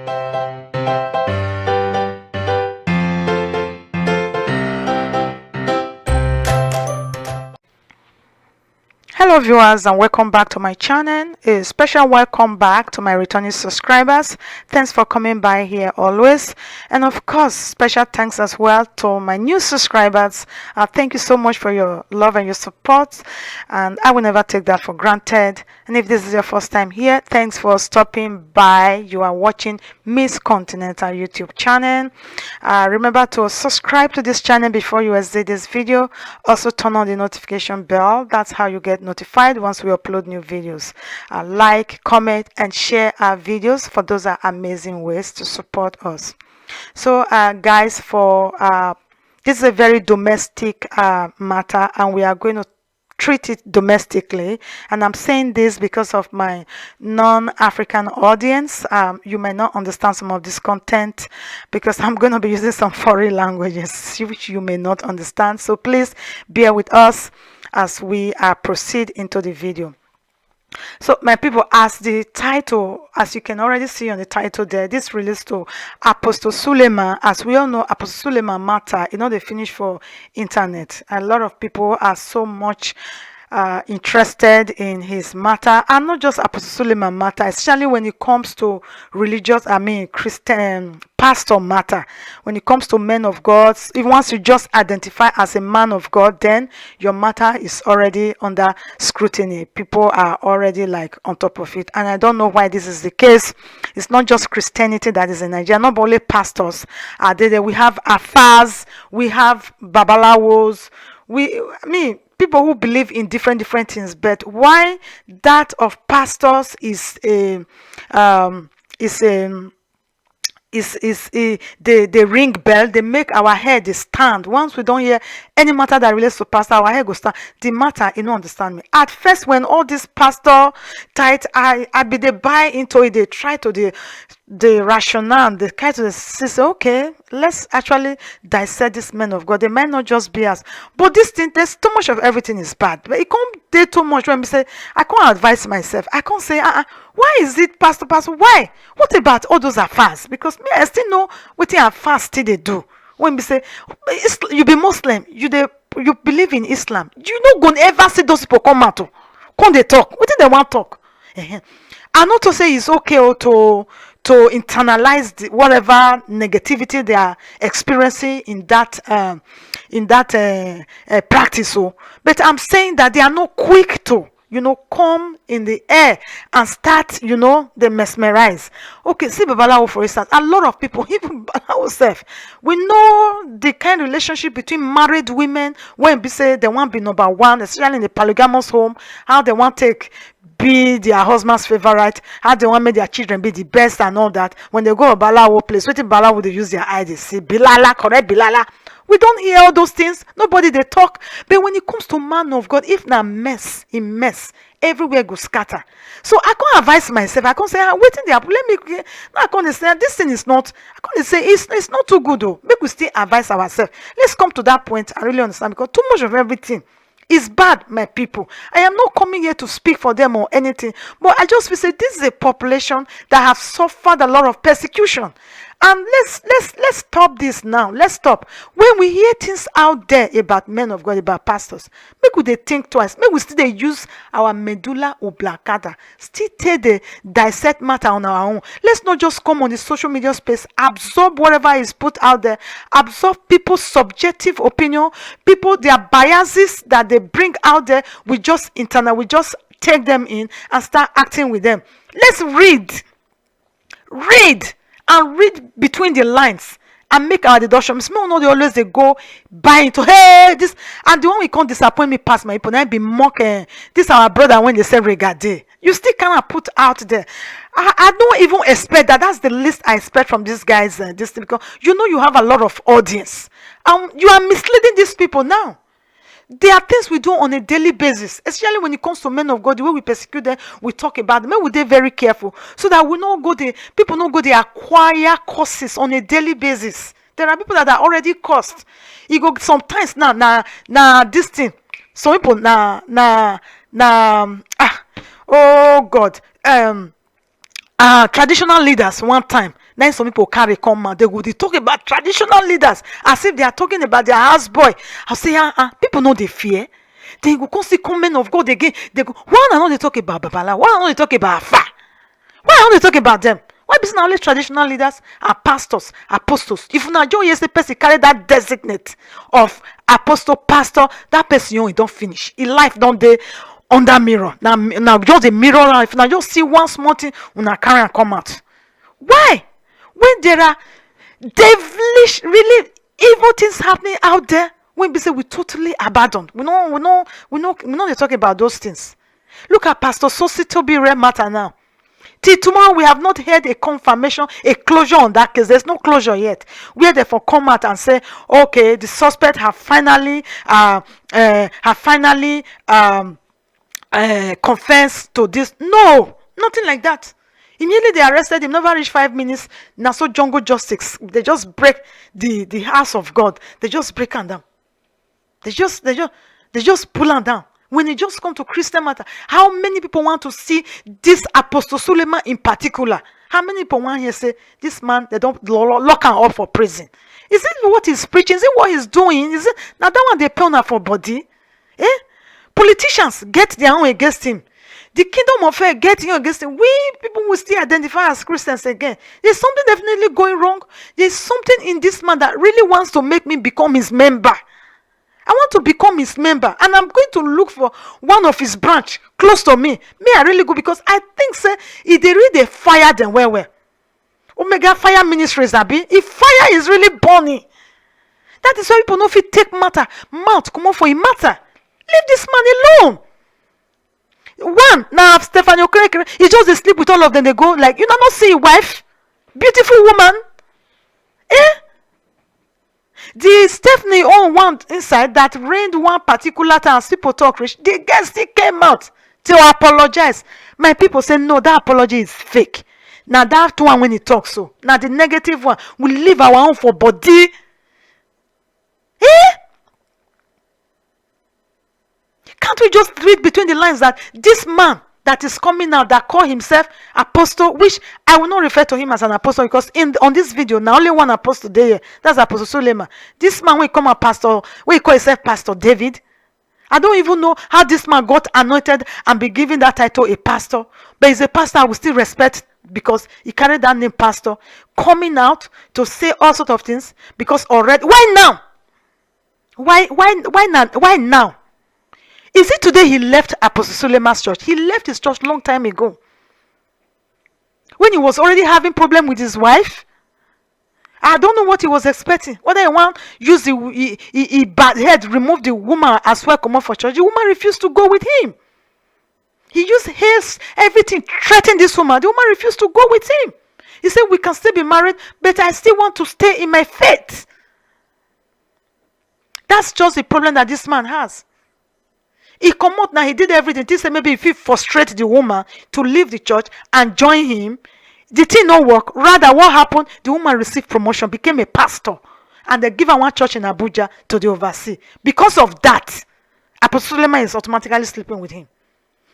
Hello viewers, and welcome back to my channel. A special welcome back to my returning subscribers. Thanks for coming by here always, and of course special thanks as well to my new subscribers. Thank you so much for your love and your support, and I will never take that for granted. And if this is your first time here, thanks for stopping by. You are watching Miss Continental YouTube channel. Remember to subscribe to this channel before you exit this video. Also turn on the notification bell. That's how you get notified once we upload new videos. Like, comment, and share our videos, for those are amazing ways to support us. So guys, for this is a very domestic matter, and we are going to treat it domestically. And I'm saying this because of my non-African audience. You may not understand some of this content because I'm going to be using some foreign languages which you may not understand, so please bear with us as we proceed into the video. So my people, as the title, as you can already see on the title there, this relates to Apostle Suleman. As we all know, Apostle Suleman matter, they finish for internet. A lot of people are so much interested in his matter, and not just Apostle Suleman matter, especially when it comes to religious, Christian pastor matter. When it comes to men of God, if once you just identify as a man of God, then your matter is already under scrutiny. People are already like on top of it, and I don't know why this is the case. It's not just Christianity that is in Nigeria, not only pastors are there. We have affairs, we have babalawos, people who believe in different things, but why that of pastors is the ring bell. They make our head stand. Once we don't hear any matter that relates to pastor, our head go stand. The matter, understand me. At first, when all this pastor tight, I be they buy into it, they try to the rationale, they try to say, okay, let's actually dissect this man of God. They might not just be us, but this thing, there's too much of everything is bad. But it can't do too much when we say, I can't advise myself. I can't say, why is it pastor? Why? What about all those affairs? Because me, I still know what the affairs still they do. When we say, you be Muslim, you believe in Islam, you not gonna ever see those people come out. Come they talk. What did they want to talk? And not to say it's okay to internalize whatever negativity they are experiencing in that practice. But I'm saying that they are not quick to come in the air and start they mesmerize. Okay, see babalawo for instance. A lot of people, even babalawo self, we know the kind of relationship between married women when we say they want to be number one, especially in the polygamous home, how they want to take be their husband's favorite, how they want to make their children be the best and all that. When they go to balawo place, what in balawo they use their eye, they see bilala, correct bilala. We don't hear all those things. Nobody they talk. But when it comes to man of God, if na mess, in mess, everywhere go scatter. So I can't advise myself. I can't say, waiting there. Let me. No, I can't say this thing is not. I can't say it's not too good though. Make we still advise ourselves. Let's come to that point and really understand, because too much of everything is bad, my people. I am not coming here to speak for them or anything, but I just will say this is a population that have suffered a lot of persecution. And let's stop this now. Let's stop. When we hear things out there about men of God, about pastors, make we they think twice. Make we still they use our medulla oblongata. Still take the dissect matter on our own. Let's not just come on the social media space, absorb whatever is put out there, absorb people's subjective opinion, people their biases that they bring out there. We just take them in and start acting with them. Let's read and read between the lines and make our deductions. Small no, they always they go buy into this, and the one we can't disappoint me past my people. Now be mocking this our brother when they say regardé. You still cannot put out there. I don't even expect that. That's the least I expect from these guys. This thing, because you have a lot of audience, and you are misleading these people now. There are things we do on a daily basis, especially when it comes to men of God. The way we persecute them, we talk about them. We be very careful so that people not go they acquire courses on a daily basis. There are people that are already cursed. You go sometimes now this thing. Some people oh God, traditional leaders one time Then some people carry come out. They go they talk about traditional leaders as if they are talking about their houseboy. I'll say, people know they fear. They go come see come men of God again. They go, why not they talk about Babala? Why not they talk about Afa? Why not they talk about them? Why be now only traditional leaders and pastors, apostles? If una join yesterday person carry that designate of apostle, pastor, that person you don't finish. In life don't they under mirror. Now just a mirror life. Now just see one small thing una carry and come out. Why? When there are devilish, really evil things happening out there, when we say we totally abandoned. We know they talk about those things. Look at Pastor Sottitobire matter now. Till tomorrow, we have not heard a confirmation, a closure on that case. There's no closure yet. Where therefore come out and say, okay, the suspect have finally confessed to this. No, nothing like that. Immediately they arrested him. Never reached 5 minutes. Now so jungle justice. They just break the house of God. They just break them down. They just pull them down. When it just come to Christian matter, how many people want to see this Apostle Suleman in particular? How many people want to say this man, they don't lock him up for prison? Is it what he's preaching? Is it what he's doing? Is it now that one they pay on for body? Politicians get their own against him. The kingdom of hell get you against him. We people will still identify as Christians again. There's something definitely going wrong. There's something in this man that really wants to make me become his member. I want to become his member, and I'm going to look for one of his branch close to me. Me, I really go because I think, say, if they really fire them well. Omega Fire Ministries, Abi. If fire is really burning, that is why people know if it take matter, mouth come on for a matter. Leave this man alone. One now, Stephanie Okereke, he just they sleep with all of them. They go like, you know, not see wife, beautiful woman, The Stephanie own one inside that reigned one particular time as people talk rich. The guest still came out to apologize. My people say no, that apology is fake. Now that one when he talks so. Now the negative one, we leave our own for body. Can't we just read between the lines that this man that is coming out that call himself apostle, which I will not refer to him as an apostle because on this video now only one apostle there, that's Apostle Suleman. This man will come a pastor, we call himself Pastor David. I don't even know how this man got anointed and be given that title a pastor, but he's a pastor I will still respect because he carried that name pastor, coming out to say all sorts of things because already why now? Why now? Is it today he left Apostle Suleman's church? He left his church long time ago. When he was already having problem with his wife. I don't know what he was expecting. Whether he want use he bad head, remove the woman as well, come up for church. The woman refused to go with him. He used his everything, threatened this woman. The woman refused to go with him. He said, we can still be married, but I still want to stay in my faith. That's just the problem that this man has. He come out now, he did everything. He said maybe if he frustrate the woman to leave the church and join him, the thing not work. Rather, what happened? The woman received promotion, became a pastor, and they give her one church in Abuja to the oversee. Because of that, Apostle Suleman is automatically sleeping with him.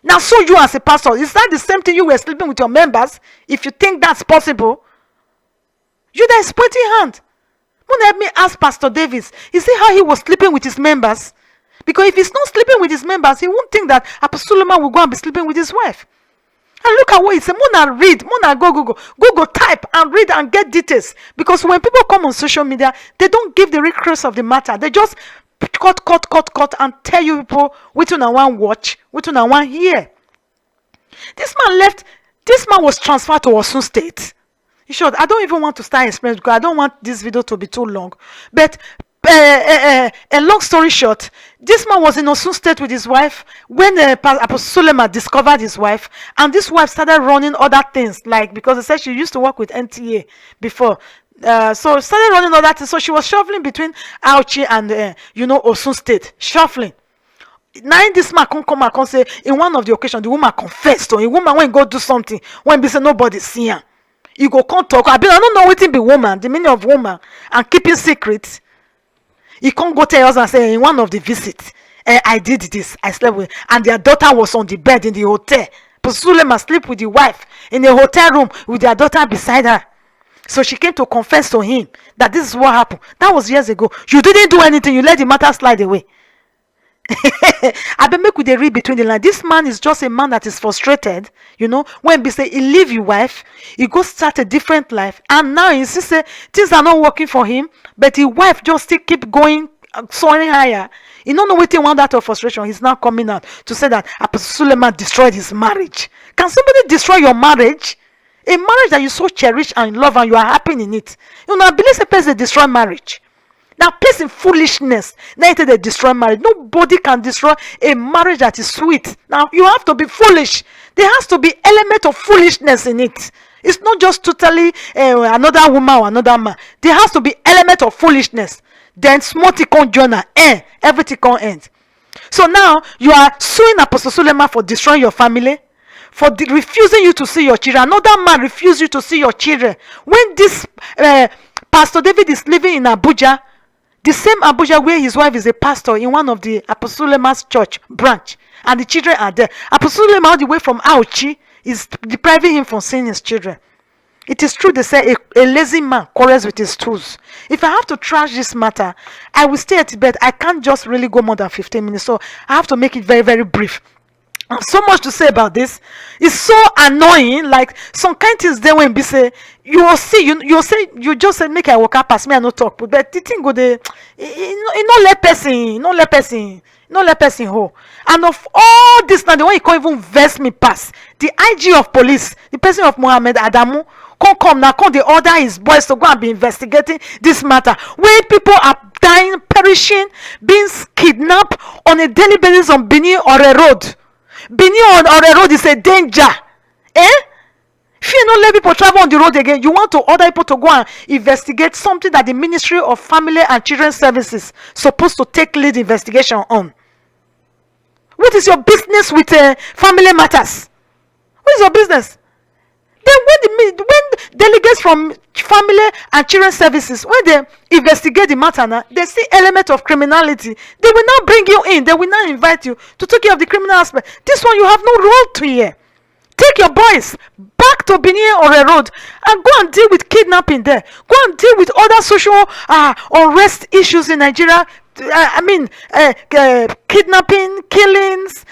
Now, so you as a pastor, is that the same thing you were sleeping with your members? If you think that's possible, you that is pointing hand. Let me ask Pastor Davis, is it how he was sleeping with his members? Because if he's not sleeping with his members, he won't think that Apostle Suleman will go and be sleeping with his wife. And look at what he said. Mona read, Mona go Google, type and read and get details. Because when people come on social media, they don't give the real crux of the matter. They just cut and tell you people which one I want watch, which one I want hear. This man left. This man was transferred to Osun State. In short, I don't even want to start explaining because I don't want this video to be too long. But a long story short, this man was in Osun State with his wife when Apostle Suleman discovered his wife, and this wife started running other things, like because they said she used to work with NTA before. So started running other things. So she was shuffling between Auchi and Osun State, shuffling. Now this man come and say in one of the occasions the woman confessed to a woman when go do something when be say nobody see her. You go come talk. I don't know what it be woman, the meaning of woman, and keeping secrets. He can't go tell us and say in one of the visits, I did this, I slept with, and their daughter was on the bed in the hotel. But Suleman sleep with the wife in a hotel room with their daughter beside her. So she came to confess to him that this is what happened. That was years ago. You didn't do anything. You let the matter slide away. I been make with the read between the lines. This man is just a man that is frustrated. When he say he leave his wife, he go start a different life, and now he say things are not working for him, but his wife just still keep going, soaring higher. He don't know what he want out of frustration. He's now coming out to say that Apostle Suleman destroyed his marriage. Can somebody destroy your marriage? A marriage that you so cherish and love and you are happy in it. I believe a person destroy marriage. Now, person foolishness. Now they destroy marriage. Nobody can destroy a marriage that is sweet. Now you have to be foolish. There has to be element of foolishness in it. It's not just totally another woman or another man. There has to be element of foolishness. Then small thing can join everything can end. So now you are suing Apostle Suleman for destroying your family, for refusing you to see your children. Another man refused you to see your children. When this Pastor David is living in Abuja, the same Abuja where his wife is a pastor in one of the Apostle Suleman's church branch, and the children are there. Apostle Suleman, all the way from Auchi, is depriving him from seeing his children. It is true, they say a lazy man quarrels with his tools. If I have to trash this matter, I will stay at bed. I can't just really go more than 15 minutes, so I have to make it very, very brief. I have so much to say about this. It's so annoying. Like some kind things there when be say you will see, you just say make I walk up past me and no talk, but the thing go there, it no let person ho. And of all this now, the one you can't even verse me past the IG of police, the person of Mohammed Adamu. Come now, come the order his boys to go and be investigating this matter where people are dying, perishing, being kidnapped on a daily basis on Benin or a road. Benin on a road is a danger. If you don't let people travel on the road again, you want to order people to go and investigate something that the Ministry of Family and Children Services supposed to take lead investigation on. What is your business with family matters? What is your business? Then when delegates from Family and Children Services, when they investigate the matter now, they see element of criminality, they will now bring you in, they will now invite you to take care of the criminal aspect. This one you have no role to here. Take your boys back to Benin or a road and go and deal with kidnapping there. Go and deal with other social unrest issues in Nigeria. Kidnapping, killings,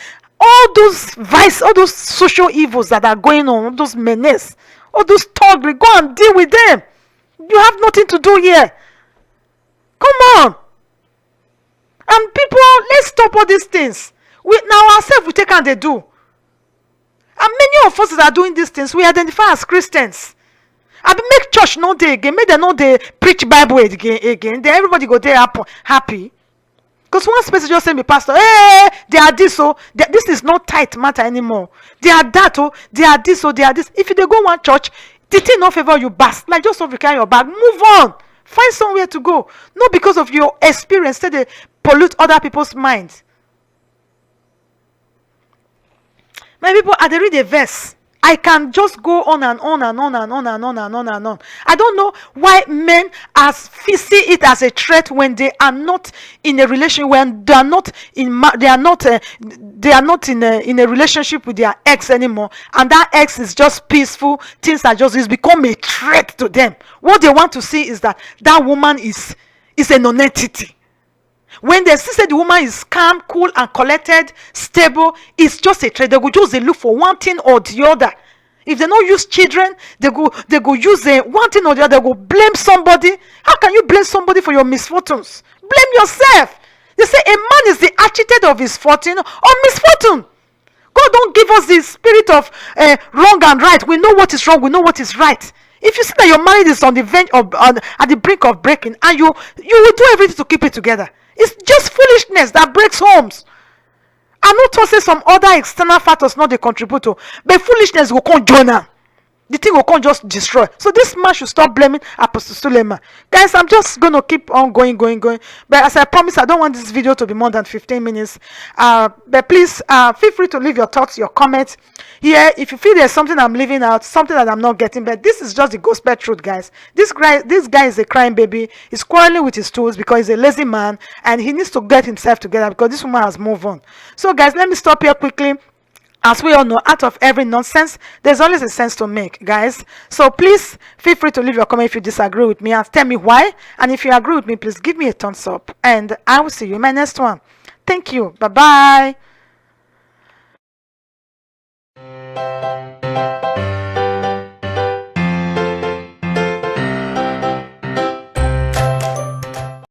all those vice, all those social evils that are going on, all those menace, all those thuggery, go and deal with them. You have nothing to do here. Come on. And people, let's stop all these things. Now ourselves, we take and they do. And many of us that are doing these things, we identify as Christians. I be make church no day again, make them know they preach Bible again. Then everybody go there happy. Because one person just say me, pastor, hey, they are this, so this is not tight matter anymore. They are that, they are this, they are this. If you go one church, the thing not favor you bast. Like just over carry your bag, move on. Find somewhere to go. Not because of your experience, they pollute other people's minds. My people, I read a verse. I can just go on and on and on and on and on and on and on. I don't know why men see it as a threat when they are not in a relation, when they are not in a relationship with their ex anymore, and that ex is just peaceful. Things are just, it's become a threat to them. What they want to see is that woman is a non-entity. When they see the woman is calm, cool, and collected, stable, it's just a trade. They go just look for one thing or the other. If they don't use children, they go use one thing or the other. They go blame somebody. How can you blame somebody for your misfortunes? Blame yourself. They say a man is the architect of his fortune or misfortune. God don't give us the spirit of wrong and right. We know what is wrong. We know what is right. If you see that your marriage is on the verge of at the brink of breaking, and you will do everything to keep it together. It's just foolishness that breaks homes. I'm not to say some other external factors not they contribute to, but foolishness will come join them. The thing will come just destroy. So this man should stop blaming Apostle Suleman. Guys, I'm just going to keep on going. But as I promised, I don't want this video to be more than 15 minutes. But please, feel free to leave your thoughts, your comments. Here, if you feel there's something I'm leaving out, something that I'm not getting, but this is just the gospel truth, guys. This guy is a crying baby. He's quarreling with his tools because he's a lazy man, and he needs to get himself together because this woman has moved on. So, guys, let me stop here quickly. As we all know, out of every nonsense, there's always a sense to make, guys. So please feel free to leave your comment if you disagree with me and tell me why. And if you agree with me, please give me a thumbs up. And I will see you in my next one. Thank you. Bye bye.